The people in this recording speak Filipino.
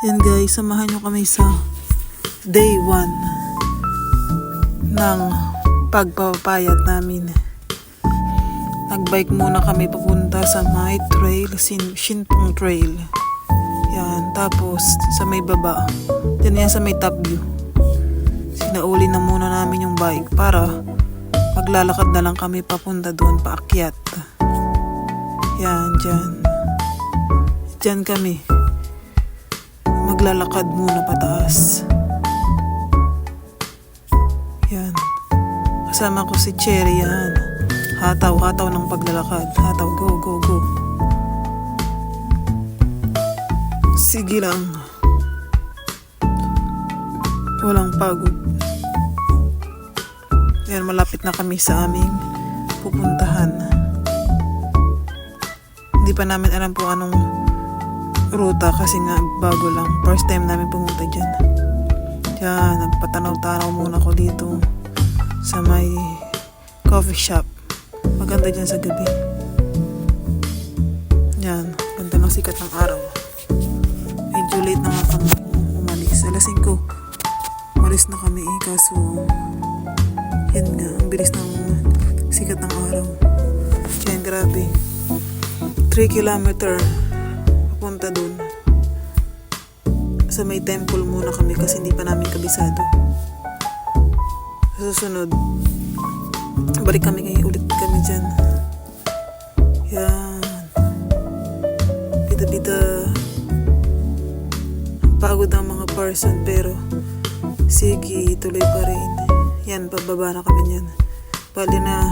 Yan guys, samahan nyo kami sa day 1 ng pagpapayat namin. Nagbike muna kami papunta sa may trail, Shinpong Trail. Yan, tapos sa may baba, yan sa may top view. Sinauli na muna namin yung bike para maglalakad na lang kami papunta doon, paakyat. Yan, dyan kami maglalakad muna pataas. Yan, kasama ko si Cherry. Yan, hataw ng paglalakad. Hataw, go. Sige lang, walang pagod. Yan, malapit na kami sa aming pupuntahan. Hindi pa namin alam po anong ruta kasi nga bago lang. First time namin pumunta dyan. Yan, nagpatanaw-tanaw muna ko dito sa may coffee shop. Maganda dyan sa gabi. Yan, ganda ng sikat ng araw. Medyo late na nga kami umalis. Alas 5 umalis na kami kaso yan nga, ang bilis ng sikat ng araw. Yan, grabe. 3 kilometer papunta dun. Sa may temple muna kami kasi hindi pa namin kabisado. Sa susunod, balik kami ngayon ulit kami dyan. Yan. Bida-bida. Pagod ang mga person pero sige, tuloy pa rin. Yan, pababa na kami yan. Bali na